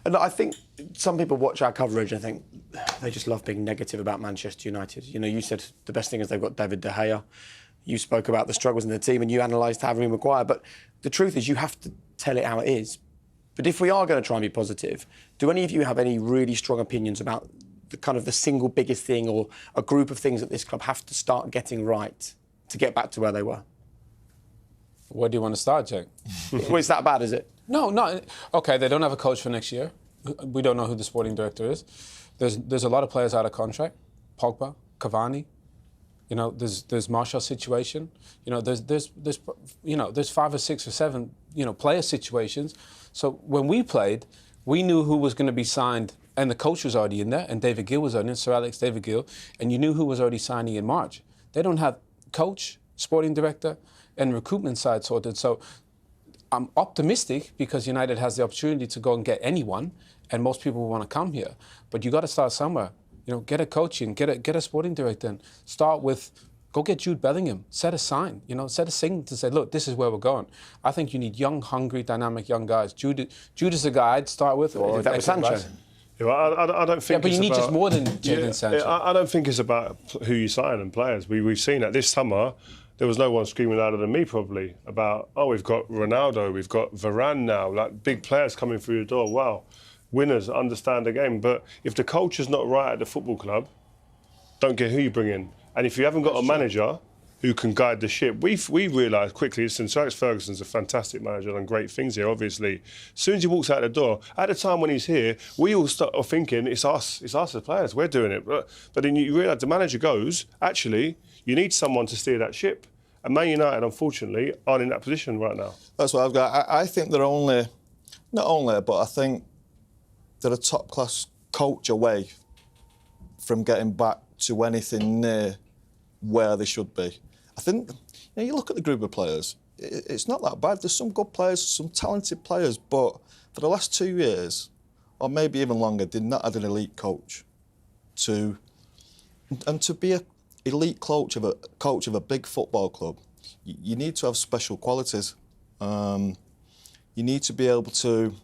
And I think some people watch our coverage and think they just love being negative about Manchester United. You know, you said the best thing is they've got David De Gea. You spoke about the struggles in the team and you analysed Harry Maguire. But the truth is you have to tell it how it is. But if we are going to try and be positive, do any of you have any really strong opinions about the kind of the single biggest thing or a group of things that this club have to start getting right to get back to where they were? Where do you want to start, Jack? Well, it's that bad, is it? No. OK, they don't have a coach for next year. We don't know who the sporting director is. There's a lot of players out of contract. Pogba, Cavani. You know, there's Martial's situation. You know, there's 5 or 6 or 7, player situations. So when we played, we knew who was going to be signed, and the coach was already in there, and David Gill was already in, Sir Alex David Gill, and you knew who was already signing in March. They don't have coach, sporting director, and recruitment side sorted. So I'm optimistic because United has the opportunity to go and get anyone, and most people want to come here. But you got to start somewhere. You know, get a coach in, get a sporting director in. Start with, go get Jude Bellingham. Set a sign, set a signal to say, look, this is where we're going. I think you need young, hungry, dynamic young guys. Jude is a guy I'd start with. Or that was Sancho. Yeah, I don't think. Yeah, but you need just more than Jadon Sancho. I don't think it's about who you sign and players. We've seen that this summer. There was no one screaming louder than me probably about, we've got Ronaldo, we've got Varane now, like big players coming through the door. Wow. Winners understand the game, but if the culture's not right at the football club, don't care who you bring in. And if you haven't got a manager who can guide the ship, we realised quickly, listen, Sir Alex Ferguson's a fantastic manager and great things here, obviously. As soon as he walks out the door, at the time when he's here, we all start thinking, it's us as players, we're doing it. But then you realise the manager goes, actually, you need someone to steer that ship. And Man United, unfortunately, aren't in that position right now. That's what I've got. I think they're but I think they're a top-class coach away from getting back to anything near where they should be. I think, you look at the group of players, it's not that bad. There's some good players, some talented players, but for the last 2 years, or maybe even longer, they've not had an elite coach to be an elite coach of a big football club. You need to have special qualities. You need to be able to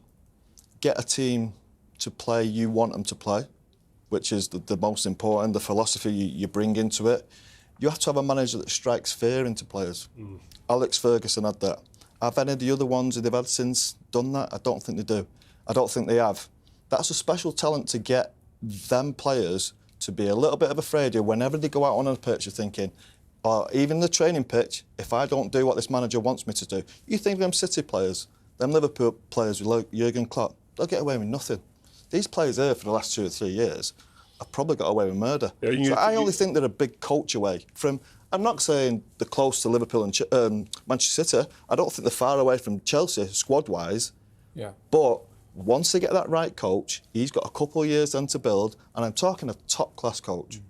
get a team to play you want them to play, which is the most important, the philosophy you bring into it. You have to have a manager that strikes fear into players. Alex Ferguson had that. Have any of the other ones that they've had since done that? I don't think they do. I don't think they have. That's a special talent to get them players to be a little bit of afraid of whenever they go out on a pitch, you're thinking, or even the training pitch, if I don't do what this manager wants me to do. You think them City players, them Liverpool players with Jurgen Klopp, they'll get away with nothing. These players here for the last 2 or 3 years have probably got away with murder. Yeah, I only think they're a big coach away from... I'm not saying they're close to Liverpool and Manchester City. I don't think they're far away from Chelsea, squad-wise. Yeah. But once they get that right coach, he's got a couple of years then to build, and I'm talking a top-class coach.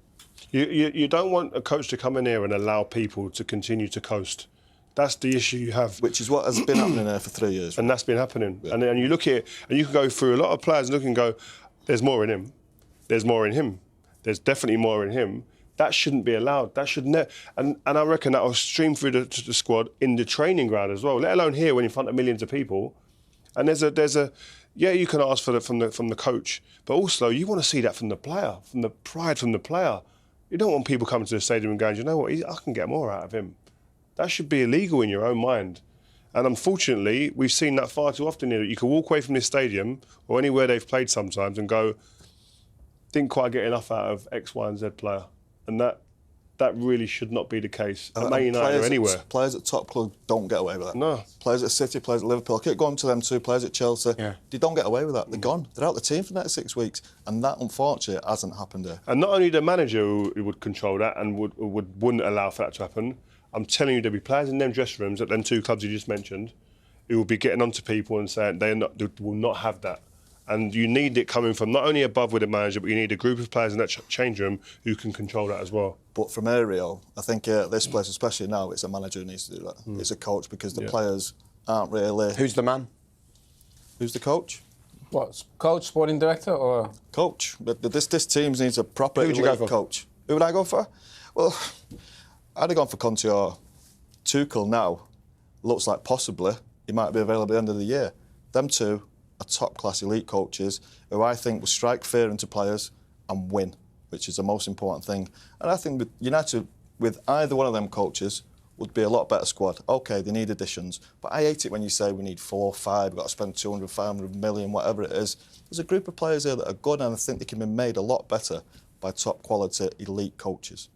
You don't want a coach to come in here and allow people to continue to coast. That's the issue you have. Which is what has been happening there for 3 years. And that's been happening. Yeah. And you look at it, and you can go through a lot of players and look and go, there's more in him. There's more in him. There's definitely more in him. That shouldn't be allowed. That should never. And I reckon that will stream through the squad in the training ground as well, let alone here when in front of millions of people. And there's a yeah, you can ask for it from the coach, but also you want to see that from the player, from the pride from the player. You don't want people coming to the stadium and going, you know what, I can get more out of him. That should be illegal in your own mind. And unfortunately, we've seen that far too often here. You can walk away from this stadium or anywhere they've played sometimes and go, didn't quite get enough out of X, Y and Z player. And that really should not be the case. At Man United or anywhere. Players at top clubs don't get away with that. No. Players at City, players at Liverpool, I keep going to them too, players at Chelsea, they don't get away with that. They're gone. They're out the team for the next 6 weeks. And that, unfortunately, hasn't happened here. And not only the manager who would control that and wouldn't allow for that to happen, I'm telling you, there'll be players in them dressing rooms at them 2 clubs you just mentioned who will be getting onto people and saying they will not have that. And you need it coming from not only above with the manager, but you need a group of players in that change room who can control that as well. But from Ariel, I think this place, especially now, it's a manager who needs to do that. It's a coach because the players aren't really... Who's the man? Who's the coach? What, coach, sporting director, or...? Coach. But this team needs a proper elite coach. Who would I go for? Well, I'd have gone for Conte or Tuchel now. Looks like possibly he might be available at the end of the year. Them two are top-class elite coaches who I think will strike fear into players and win, which is the most important thing. And I think with United, with either one of them coaches, would be a lot better squad. OK, they need additions, but I hate it when you say we need 4 or 5, we've got to spend 200, 500 million, whatever it is. There's a group of players here that are good, and I think they can be made a lot better by top-quality elite coaches.